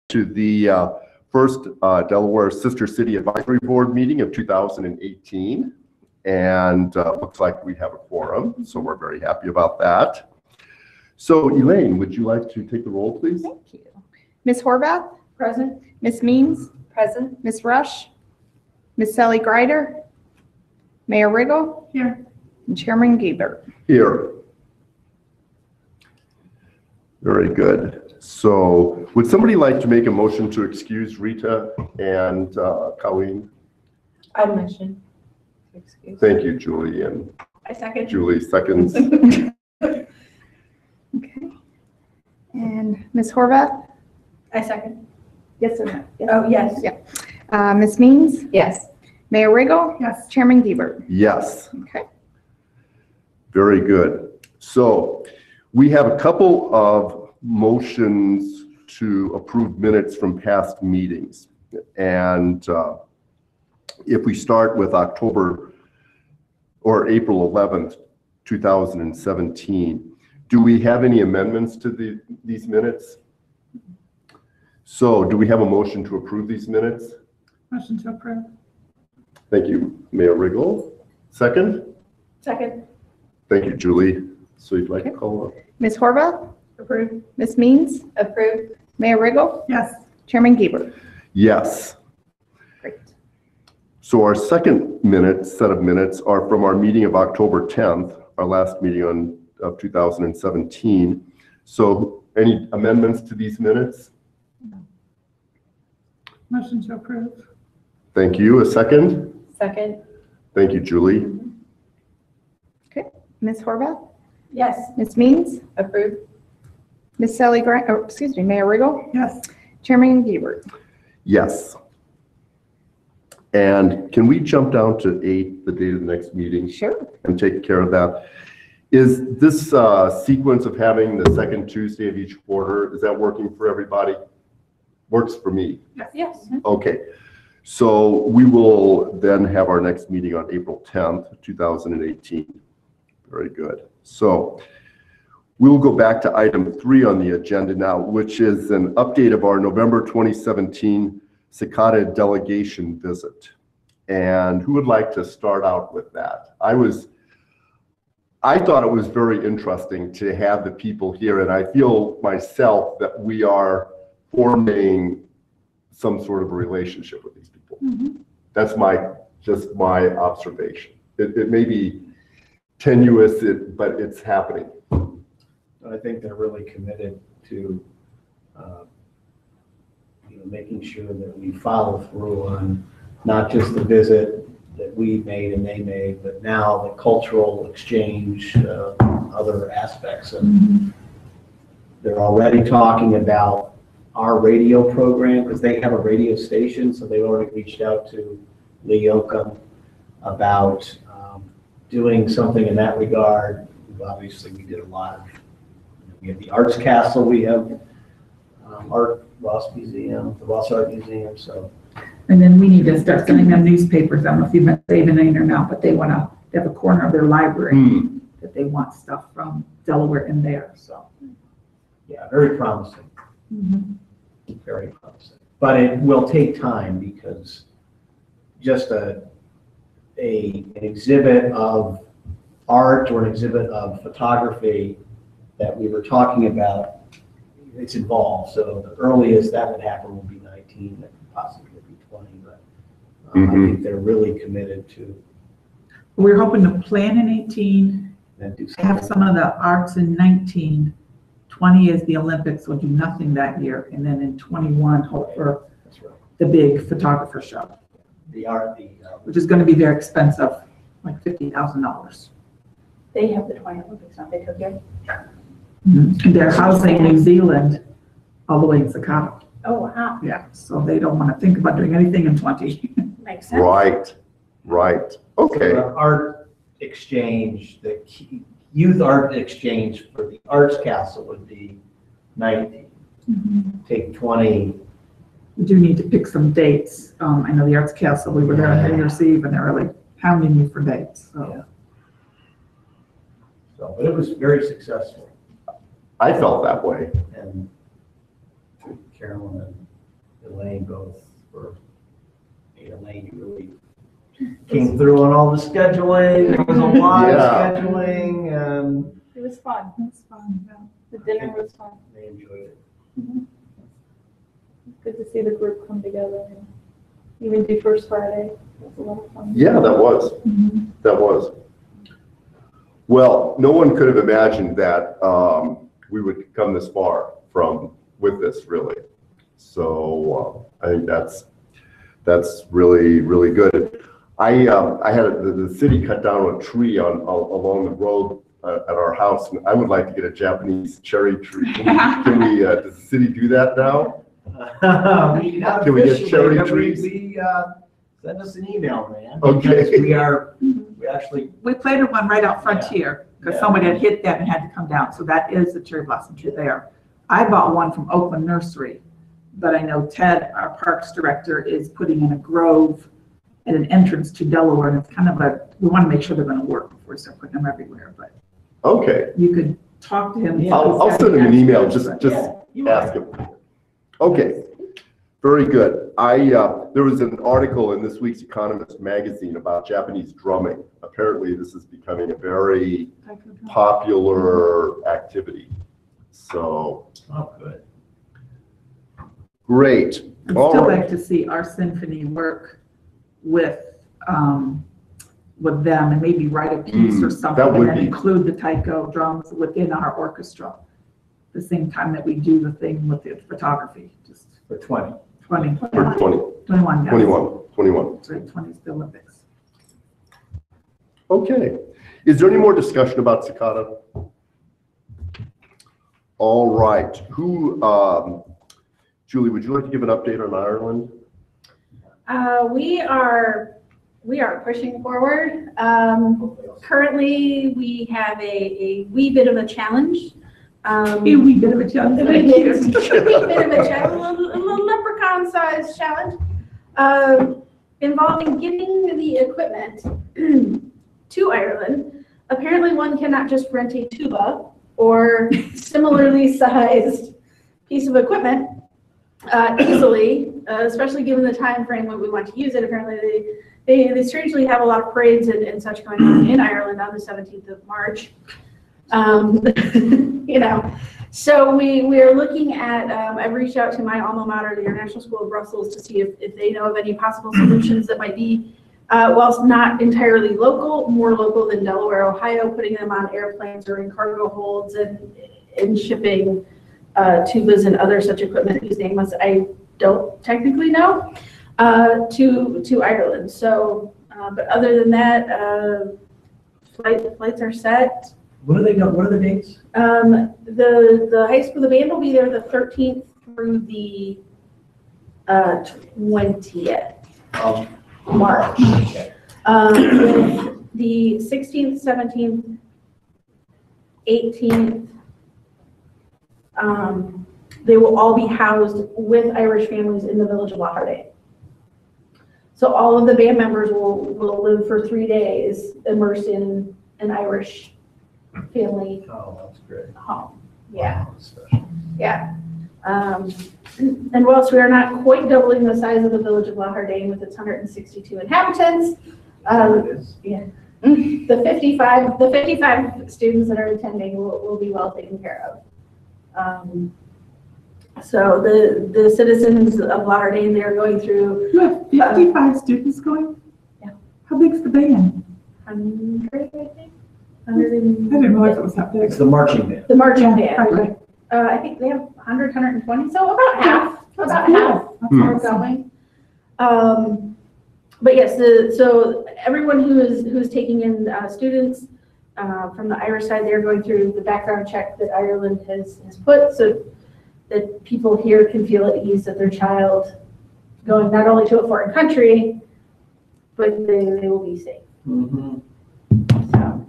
to the first Delaware Sister City Advisory Board meeting of 2018. And looks like we have a quorum, so we're very happy about that. So Elaine, would you like to take the roll, please? Thank you. Ms. Horvath? Present. Ms. Means? Present. Ms. Rush? Ms. Sally Greider? Mayor Riggle? Here. And Chairman Giebert? Here. Very good. So would somebody like to make a motion to excuse Rita and Colleen? I motion. Excuse. Thank you, Julie. And I second. Julie seconds. Okay. And Ms. Horvath? I second. Yes or no? Yes. Oh, yes. Yeah. Ms. Means? Yes. Mayor Riggle? Yes. Chairman Giebert? Yes. Okay. Very good. So we have a couple of motions to approve minutes from past meetings. And if we start with October or April 11th, 2017, do we have any amendments to these minutes? So do we have a motion to approve these minutes? Motion to approve. Thank you, Mayor Riggle. Second? Second. Thank you, Julie. So you'd like to call up? Ms. Horvath? Approved. Ms. Means? Approved. Mayor Riggle? Yes. Chairman Giebert? Yes. Great. So our second set of minutes are from our meeting of October 10th, our last meeting of 2017. So any amendments to these minutes? Motion to approve. Thank you. A second? Second. Thank you, Julie. Okay. Ms. Horvath? Yes. Ms. Means? Approved. Ms. Sally Mayor Riggle? Yes. Chairman Giebert? Yes. And can we jump down to 8, the date of the next meeting? Sure. And take care of that? Is this sequence of having the second Tuesday of each quarter, is that working for everybody? Works for me. Yes. Okay. So we will then have our next meeting on April 10th, 2018. Very good. So we will go back to item 3 on the agenda now, which is an update of our November 2017 Cicada delegation visit. And who would like to start out with that? I thought it was very interesting to have the people here, and I feel myself that we are forming some sort of a relationship with these people. Mm-hmm. That's just my observation. It may be tenuous, but it's happening. I think they're really committed to making sure that we follow through on not just the visit that we made and they made, but now the cultural exchange, other aspects. And they're already talking about our radio program because they have a radio station, so they've already reached out to Lee Yoakum about doing something in that regard. Obviously, we did a lot of, we have the Arts Castle, we have Art Ross Museum, the Ross Art Museum, so. And then we need to start sending them newspapers. I don't know if you've been saving any or not, but they have a corner of their library that they want stuff from Delaware in there, so. Yeah, very promising. Mm-hmm. Very promising. But it will take time because just an exhibit of art or an exhibit of photography that we were talking about, it's involved. So the earliest that would happen will be 19, possibly be 20, but I think they're really committed to. We're hoping to plan in 18, and do have some of the arts in 19. 20 is the Olympics, we'll do nothing that year. And then in 21, hope for the big photographer show. The art, which is going to be very expensive, like $50,000. They have the 20 Olympics, don't they, Tokyo? Mm-hmm. They're housing New Zealand all the way in Cicada. Oh, wow. Yeah, so they don't want to think about doing anything in 20. Makes sense. Right. Okay. Art exchange, the youth art exchange for the Arts Castle would be 19. Mm-hmm. Take 20. We do need to pick some dates. I know the Arts Castle, we were there on New Year's Eve and they're really hounding me for dates. So. Yeah. So, but it was very successful. I felt that way. And Carolyn and Elaine both for, Elaine, you really came through on all the scheduling. There was a lot of Yeah. scheduling and It was fun. That's fun, yeah. The dinner was fun. they enjoyed it. Good to see the group come together and even do First Friday. It was a lot of fun. Yeah, that was. That was. Well, no one could have imagined that we would come this far with this, really. So I think that's really, really good. I had the city cut down a tree along the road at our house, and I would like to get a Japanese cherry tree. Can we? Does the city do that now? Can we get cherry trees? Send us an email, man. Okay. Because we actually, We planted one right out front here, because Yeah. somebody had hit that and had to come down, so that is the cherry blossom tree there. I bought one from Oakland Nursery, but I know Ted, our parks director, is putting in a grove at an entrance to Delaware, and it's kind of we want to make sure they're gonna work before we start putting them everywhere, but Okay. you could talk to him. Yeah. I'll send him an email, just you ask him. Okay, very good. There was an article in this week's Economist magazine about Japanese drumming. Apparently, this is becoming a very popular activity. So, Oh, good. great. I'd All still right. like to see our symphony work with them and maybe write a piece or something, that would and then be- include the taiko drums within our orchestra. The same time that we do the thing with the photography, just For 20. 20, For 21, 21, yes. Right, 20 is the Olympics. Okay. Is there any more discussion about Cicada? All right. Julie, would you like to give an update on Ireland? We are pushing forward. Currently, we have a wee bit of a challenge. A wee bit of a challenge. A wee bit of a challenge, a little leprechaun-sized challenge, involving getting the equipment to Ireland. Apparently, one cannot just rent a tuba or similarly sized piece of equipment easily, especially given the time frame when we want to use it. Apparently, they strangely have a lot of parades and such going on in Ireland on the 17th of March. So we are looking at, I've reached out to my alma mater, the International School of Brussels, to see if they know of any possible solutions that might be, whilst not entirely local, more local than Delaware, Ohio, putting them on airplanes or in cargo holds and shipping tubas and other such equipment whose name I don't technically know, to Ireland. So, but other than that, flights are set. What are the dates? The high school, the band will be there the 13th through the 20th March. Okay. With the 16th, 17th, 18th, they will all be housed with Irish families in the village of Lauderdale. So all of the band members will live for 3 days immersed in an Irish family Oh, that's great. home. Yeah. Wow, that's special. Yeah. And whilst we are not quite doubling the size of the village of La Hardane with its 162 inhabitants, It is. the 55 students that are attending will be well taken care of. So the citizens of La Hardane, they're going through You have 55 students going? Yeah. How big's the band? 100, I think. I didn't realize it was that big. It's the marching band. The marching band. Right. I think they have 100, 120, so about half. That's About cool. half. That's are awesome. going. But yes, so everyone who's taking in students from the Irish side, they're going through the background check that Ireland has put, so that people here can feel at ease that their child going not only to a foreign country, but they will be safe. Mm-hmm. So.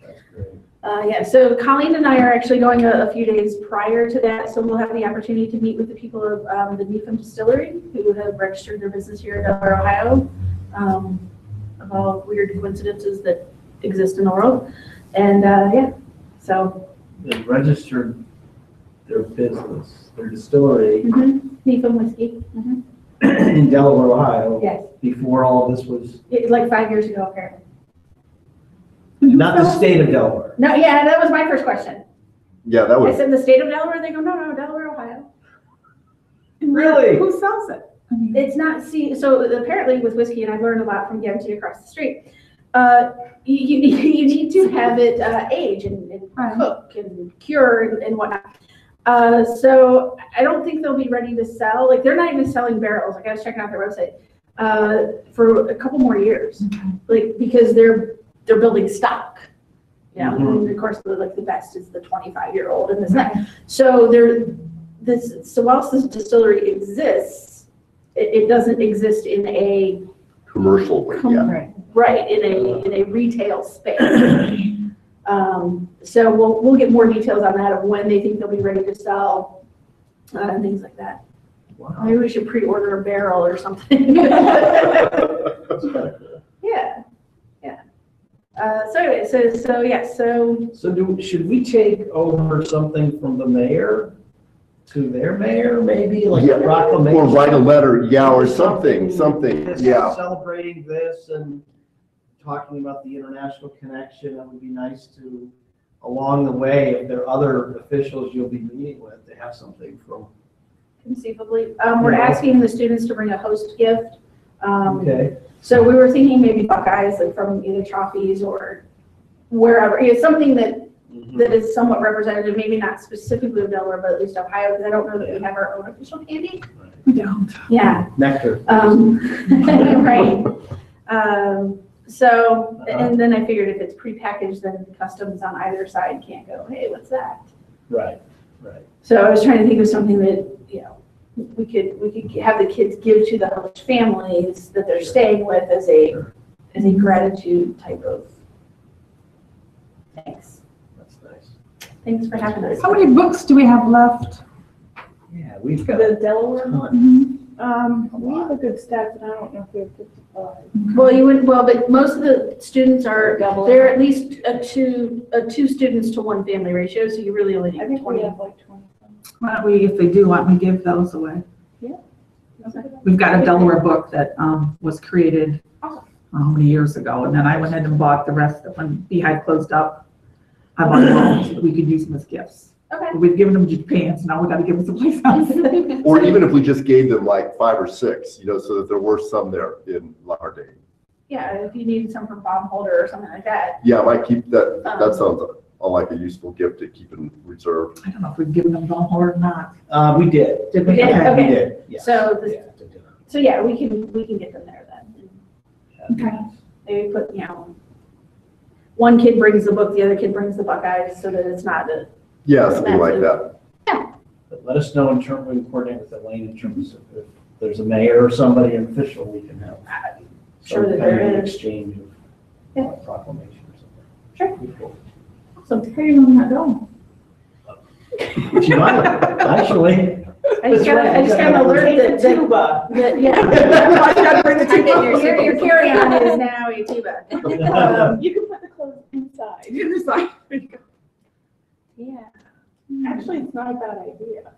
That's great. Yeah, so Colleen and I are actually going a few days prior to that, so we'll have the opportunity to meet with the people of the Nepham Distillery who have registered their business here in Delaware, Ohio, of all weird coincidences that exist in the world. And yeah, so They registered their business, their distillery Nepham Whiskey. in Delaware, Ohio, Yes, before all this was, like 5 years ago, apparently. not the state of Delaware. No, yeah, that was my first question. Yeah, that I was, said, the state of Delaware? They go, no, Delaware, Ohio. Really? Who sells it? I mean, It's not, so apparently with whiskey, and I've learned a lot from Gemty across the street, you need to have it age and cook and cure and whatnot. So I don't think they'll be ready to sell. Like, they're not even selling barrels. Like, I was checking out their website for a couple more years, like, because they're building stock. You know, and of course, the best is the 25-year-old and this and that. So so whilst this distillery exists, it doesn't exist in a commercial way, yeah. right in a retail space. So we'll get more details on that of when they think they'll be ready to sell and things like that. Wow. Maybe we should pre-order a barrel or something. That's kind of cool. Yeah. So anyway, so yes, so So should we take over something from the mayor to their mayor, maybe, like Yeah. a proclamation? Or write a letter, yeah, or something, This- yeah. Celebrating this and talking about the international connection, that would be nice to, along the way, if there are other officials you'll be meeting with, to have something from, conceivably, we're asking the students to bring a host gift. okay? So we were thinking maybe Buckeyes, like from either Trophies or wherever, something that is somewhat representative, maybe not specifically of Delaware, but at least Ohio, because I don't know that we have our own official candy. we don't. Yeah. Nectar. Right. So, and then I figured if it's prepackaged, then customs on either side can't go, hey, what's that? Right. So I was trying to think of something that, we could have the kids give to the host families that they're staying with as a gratitude type of thanks. That's nice. Thanks for having us. How many books do we have left? Yeah, we've For got the a Delaware ton. we have a good staff, but I don't know if we have 55. Well, but most of the students they're at least a two students to one family ratio, so you really only I need think 20. we have like 20. Why don't we, if they do, why don't we give those away? Okay. We've got a Delaware book that was created how many years ago, and then I went ahead and bought the rest of when Beehive closed up. I bought them all so that we could use them as gifts. Okay. We've given them to Japan, so now we got to give them someplace else. Or even if we just gave them like 5 or 6, so that there were some there in Lauderdale. Yeah, if you need some from Bob Holder or something like that. Yeah, I might keep that, that sounds like a useful gift to keep in reserve. I don't know if we've given them Don or not. We did. Did we? We did? Okay. Okay. We did, yes. So Yeah, to dinner. So yeah, we can get them there then. Okay. Maybe put, one kid brings the book, the other kid brings the Buckeyes, so that it's not a, Yeah, something like that. But let us know we can coordinate with Elaine in terms of if there's a mayor or somebody official we can have. Sure that some kind there of is. exchange of Yeah. proclamation or something. Sure. Pretty cool. so How are you going to go? If you might, actually. I just got an alert Tuba. that, your carry-on is now a tuba. You can put the clothes inside. Yeah. Actually, it's not a bad idea.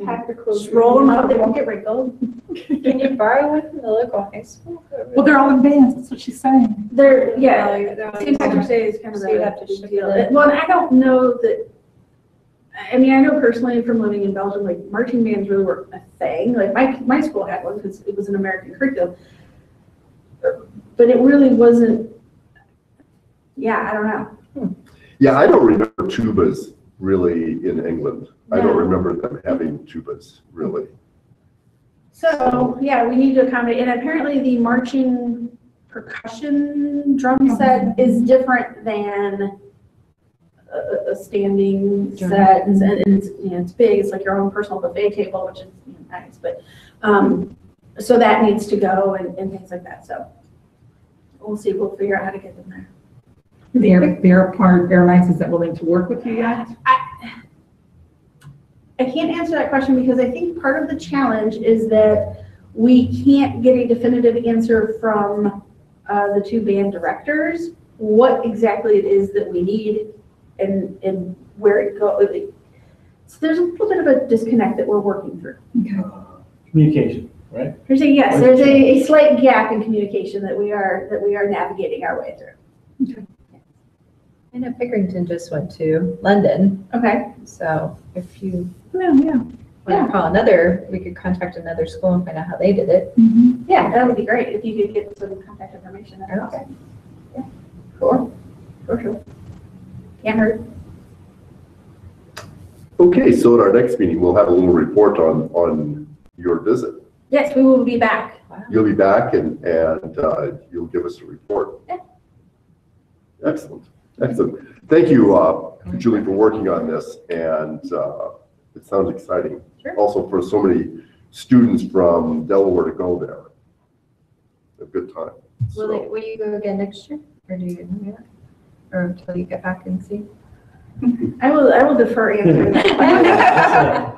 Pack the clothes. Just roll them up, they won't get wrinkled. Can you borrow one from the local high school? Well, they're all in bands, that's what she's saying. They're, Yeah. St. Patrick's Day is kind of So you have to a big ship deal. it in. Well, and I don't know that, I know personally from living in Belgium, like marching bands really were a thing. Like my school had one because it was an American curriculum. But it really wasn't, I don't know. Yeah, I don't remember tubas really in England. I don't No. remember them having tubas, really. So, we need to accommodate, and apparently the marching percussion drum set is different than a standing set, and it's, it's big, it's like your own personal buffet table, which is nice, but, so that needs to go and things like that, so we'll see, we'll figure out how to get them there. Airlines is that willing to work with you yet? I can't answer that question because I think part of the challenge is that we can't get a definitive answer from the two band directors, what exactly it is that we need and where it goes. So there's a little bit of a disconnect that we're working through. Communication, right? Yes, there's a slight gap in communication that we are navigating our way through. I know Pickerington just went to London, Okay. so if you Yeah. want to call another, we could contact another school and find out how they did it. Yeah, that would be great if you could get some contact information. That'd be awesome. Yeah. Cool. For sure. Can't hurt. Okay, so at our next meeting, we'll have a little report on your visit. Yes, we will be back. You'll be back and you'll give us a report. Yeah. Excellent, excellent. Thank you, Julie, for working on this, and it sounds exciting. Sure. Also for so many students from Delaware to go there. A good time. Will you go again next year, or do you know yet? Or until you get back and see? I will defer answering that.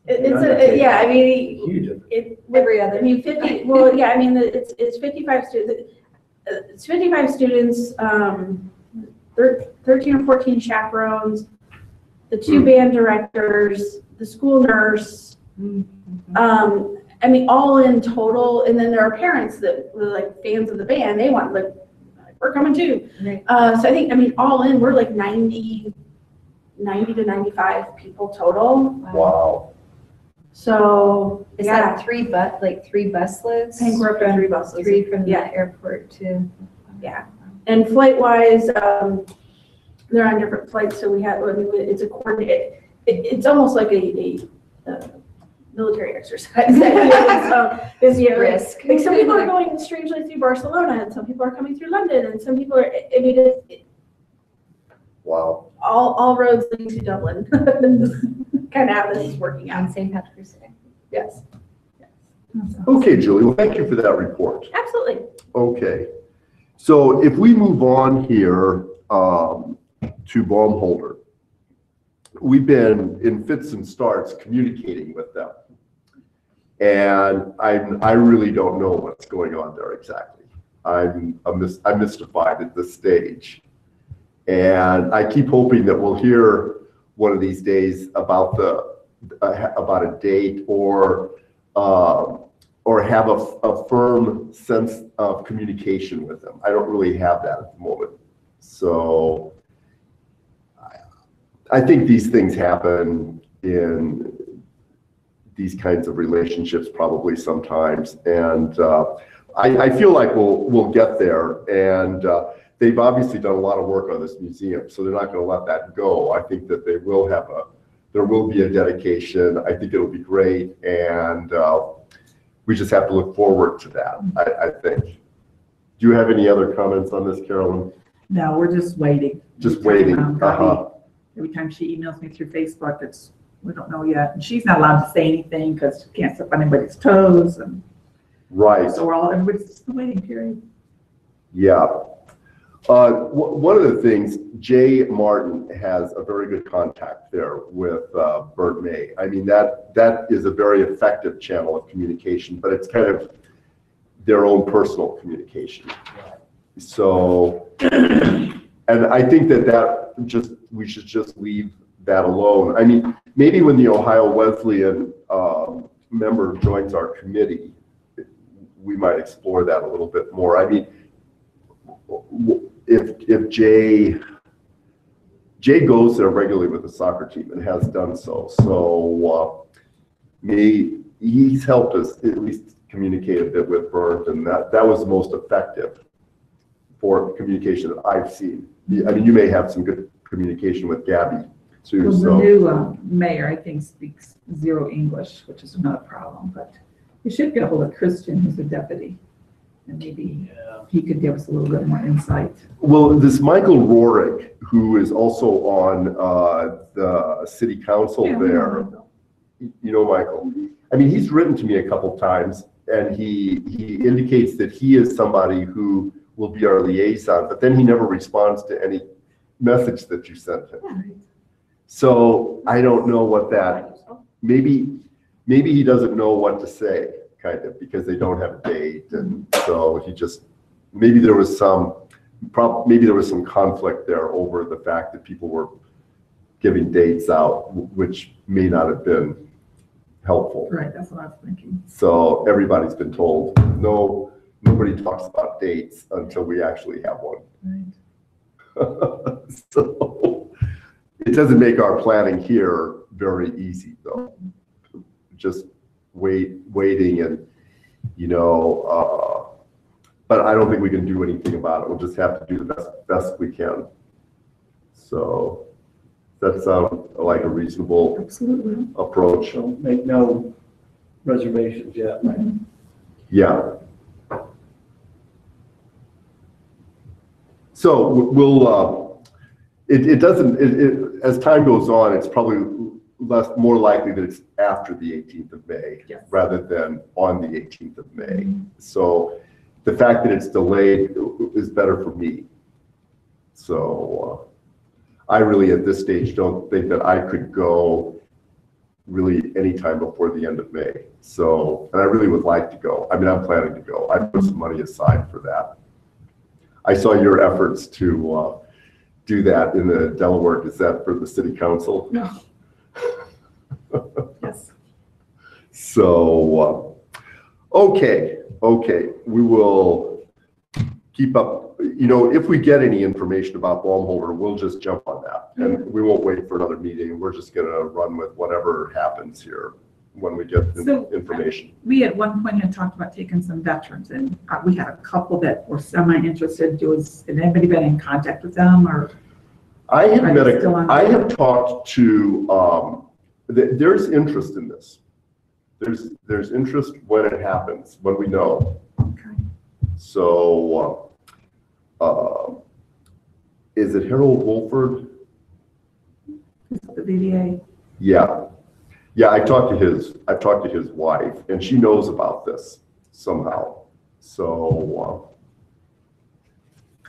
I mean, Huge. Every other. I mean, 50, well, yeah, I mean, it's 55 students. It's 55 students, 13 or 14 chaperones, the 2 band directors, the school nurse, I mean, all in total, and then there are parents that were like fans of the band, they want, like, we're coming too. Right. So I think, I mean, all in, we're like 90 to 95 people total. Wow. So, Is yeah, that three bus loads? I think we're up to 3 buses. 3 from the Yeah. airport to. Yeah. And flight-wise, they're on different flights, so we have, I mean, it's a coordinated, it's almost like a military exercise. This year. Risk. Like some people are going strangely through Barcelona, and some people are coming through London, and some people are, I mean, Wow. all roads lead to Dublin. Kind of how this is working On out. St. Patrick's Day. Yes, Okay, Julie, well, thank you for that report. absolutely. Okay, so if we move on here to Baumholder, we've been in fits and starts communicating with them. And I really don't know what's going on there exactly. I'm mystified at this stage. And I keep hoping that we'll hear one of these days about a date or have a firm sense of communication with them. I don't really have that at the moment. So I think these things happen in these kinds of relationships probably sometimes. And I feel like we'll get there. And they've obviously done a lot of work on this museum, so they're not going to let that go. I think that there will be a dedication. I think it'll be great. And we just have to look forward to that, I think. Do you have any other comments on this, Carolyn? No, we're just waiting. Just waiting. Every time she emails me through Facebook, we don't know yet. And she's not allowed to say anything because she can't step on anybody's toes. And Right. so everybody's just in the waiting period. Yeah. One of the things, Jay Martin has a very good contact there with Bert May. I mean, that is a very effective channel of communication, but it's kind of their own personal communication. So, and I think we should just leave that alone. I mean, maybe when the Ohio Wesleyan member joins our committee, we might explore that a little bit more. I mean, if Jay goes there regularly with the soccer team and has done so he's helped us at least communicate a bit with Bert, and that was the most effective for communication that I've seen. I mean, you may have some good communication with Gabby too. Well, So the new mayor, I think, speaks zero English, which is not a problem, but we should get a hold of Christian, who's the deputy, and maybe he could give us a little bit more insight. well, this Michael Rorick, who is also on the city council there, you know Michael. I mean, he's written to me a couple times, and he indicates that he is somebody who will be our liaison, but then he never responds to any message that you sent him. So I don't know what that, maybe he doesn't know what to say, kind of, because they don't have a date, and so maybe there was some conflict there over the fact that people were giving dates out, which may not have been helpful. Right, that's what I was thinking. So everybody's been told, no, nobody talks about dates until we actually have one. Right. So it doesn't make our planning here very easy though. Just waiting and, but I don't think we can do anything about it. We'll just have to do the best we can. So that sounds like a reasonable Absolutely. approach. So make no reservations yet. Right? Yeah. So we'll, it doesn't, as time goes on, it's probably more likely that it's after the 18th of May Yes. rather than on the 18th of May. So the fact that it's delayed is better for me. So I really at this stage don't think that I could go really anytime before the end of May. So, and I really would like to go. I mean, I'm planning to go. I put some money aside for that. I saw your efforts to do that in the Delaware Gazette for the city council. No. Yes. So, okay, we will keep up. If we get any information about Baumholder, we'll just jump on that. And we won't wait for another meeting. We're just gonna run with whatever happens here when we get information. We at one point had talked about taking some veterans, and we had a couple that were semi-interested. Has anybody been in contact with them, or? I have Are they still on? I have talked to, there's interest in this. There's interest when it happens, when we know. Okay. So, is it Harold Wolford? The VDA. Yeah. I've talked to his wife, and she knows about this somehow. So,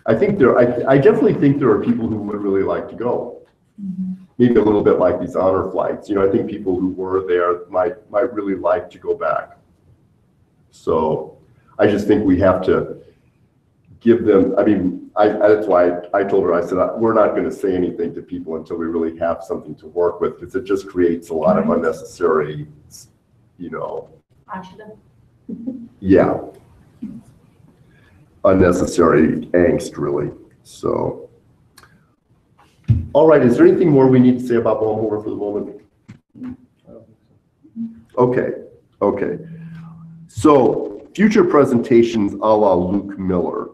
I definitely think there are people who would really like to go. Mm-hmm. Maybe a little bit like these honor flights. I think people who were there might really like to go back. So I just think we have to give them, that's why I told her, I said, we're not going to say anything to people until we really have something to work with, because it just creates a lot of unnecessary, yeah, unnecessary angst, really. So, all right, is there anything more we need to say about Baumholder for the moment? Okay. So, future presentations a la Luke Miller.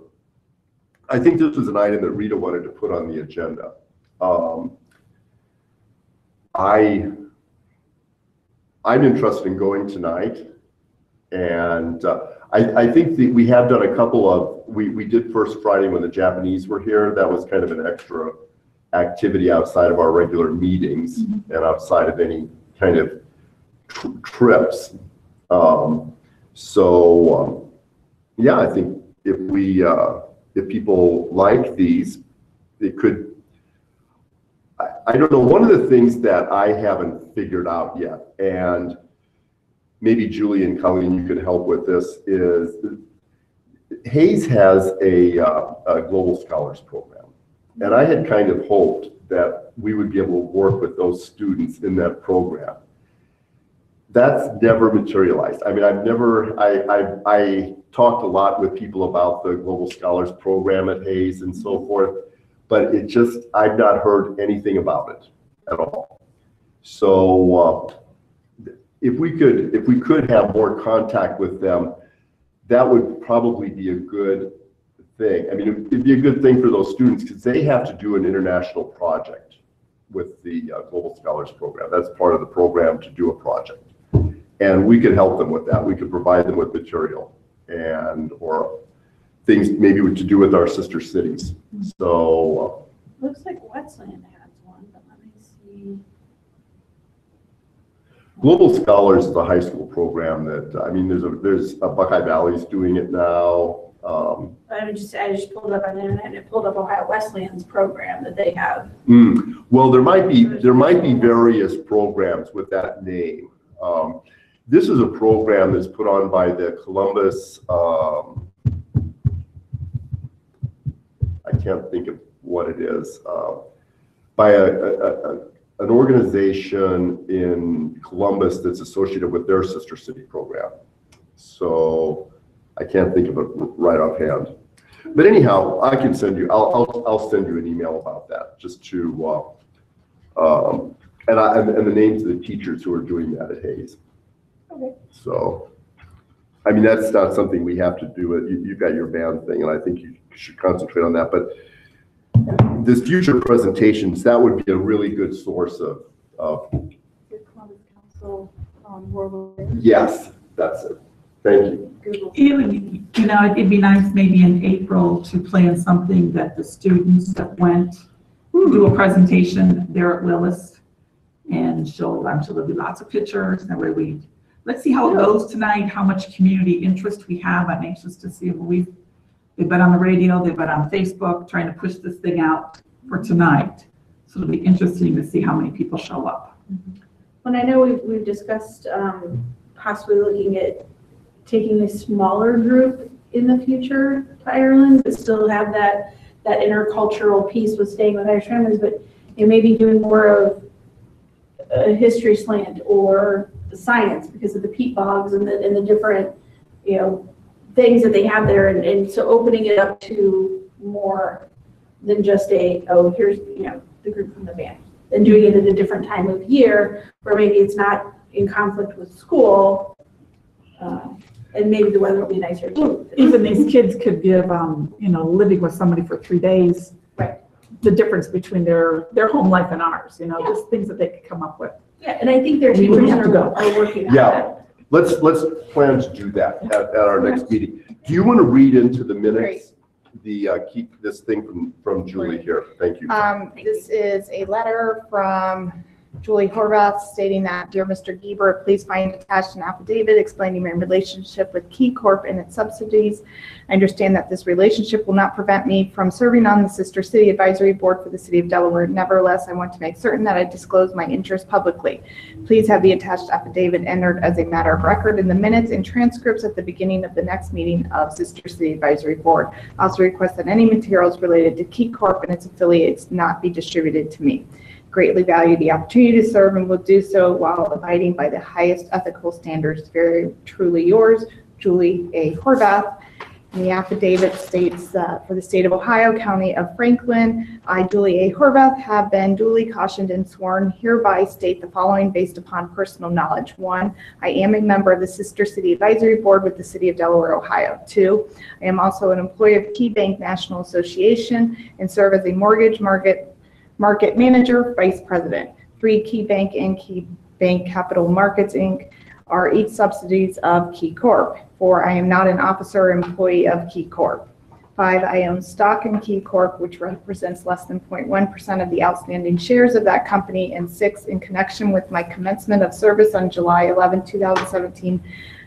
I think this was an item that Rita wanted to put on the agenda. I'm interested in going tonight, and I think that we have done a couple of, we did First Friday when the Japanese were here. That was kind of an extra activity outside of our regular meetings and outside of any kind of trips. Yeah, I think if people like these, it could, I don't know, one of the things that I haven't figured out yet, and maybe Julie and Colleen, you can help with this, is Hayes has a Global Scholars Program. And I had kind of hoped that we would be able to work with those students in that program. That's never materialized. I talked a lot with people about the Global Scholars Program at Hayes and so forth, but I've not heard anything about it at all. So if we could have more contact with them, that would probably be a good thing. It'd be a good thing for those students because they have to do an international project with the Global Scholars Program. That's part of the program to do a project. And we could help them with that. We could provide them with material or things maybe to do with our sister cities. So Looks like Wesleyan has one, but let me see. Global Scholars is a high school program that, there's a Buckeye Valley's doing it now. I just pulled it up on the internet and it pulled up Ohio Wesleyan's program that they have. Well, there might be various programs with that name. This is a program that's put on by the Columbus, I can't think of what it is, by an organization in Columbus that's associated with their sister city program. So I can't think of it right offhand. But anyhow, I can send you, I'll send you an email about that, just to, and the names of the teachers who are doing that at Hayes. Okay. So, I mean, that's not something we have to do. You've got your band thing, and I think you should concentrate on that. But this future presentations, that would be a really good source of The Columbus Council on World War. yes, that's it. Thank you. Google. Even, you know, it'd be nice maybe in April to plan something that the students that went do a presentation there at Willis and show, I'm sure there'll be lots of pictures and that way let's see how it goes tonight, how much community interest we have. I'm anxious to see if they've been on the radio, they've been on Facebook trying to push this thing out for tonight. So it'll be interesting to see how many people show up. When I know we've discussed possibly looking at taking a smaller group in the future to Ireland, but still have that intercultural piece with staying with Irish families, but maybe doing more of a history slant or science because of the peat bogs and the different, things that they have there. And so opening it up to more than just here's, the group from the band, and doing it at a different time of year where maybe it's not in conflict with school. And maybe the weather will be nicer too. Even these kids could give, living with somebody for 3 days. Right. The difference between their home life and ours, just things that they could come up with. Yeah, and I think their We wouldn't teachers have to go. are working on Yeah. that. Let's plan to do that at our next meeting. Do you want to read into the minutes keep this thing from Julie here? Thank you. This is a letter from Julie Horvath stating that, Dear Mr. Gieber, please find attached an affidavit explaining my relationship with Key Corp and its subsidies. I understand that this relationship will not prevent me from serving on the Sister City Advisory Board for the City of Delaware. Nevertheless, I want to make certain that I disclose my interests publicly. Please have the attached affidavit entered as a matter of record in the minutes and transcripts at the beginning of the next meeting of Sister City Advisory Board. I also request that any materials related to Key Corp and its affiliates not be distributed to me. Greatly value the opportunity to serve and will do so while abiding by the highest ethical standards. Very truly yours, Julie A. Horvath. And the affidavit states for the state of Ohio, County of Franklin, I, Julie A. Horvath, have been duly cautioned and sworn hereby state the following based upon personal knowledge. 1, I am a member of the Sister City Advisory Board with the City of Delaware, Ohio. 2, I am also an employee of Key Bank National Association and serve as a mortgage market manager, vice president. 3, Key Bank and Key Bank Capital Markets, Inc. are each subsidiaries of Key Corp. 4, I am not an officer or employee of Key Corp. 5, I own stock in Key Corp, which represents less than 0.1% of the outstanding shares of that company. And 6, in connection with my commencement of service on July 11, 2017,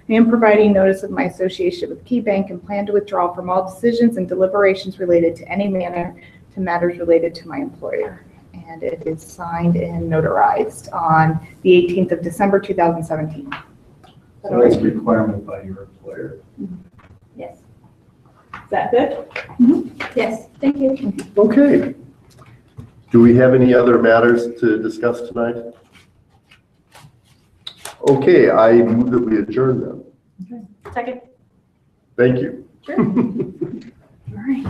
I am providing notice of my association with Key Bank and plan to withdraw from all decisions and deliberations related to any manner to matters related to my employer. And it is signed and notarized on the 18th of December, 2017. So it's a requirement by your employer. Yes. Is that good? Yes, thank you. Okay. Do we have any other matters to discuss tonight? Okay, I move that we adjourn then. Second. Thank you. Sure. All right.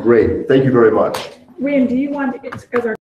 Great. Thank you very much. Rand, do you want, as our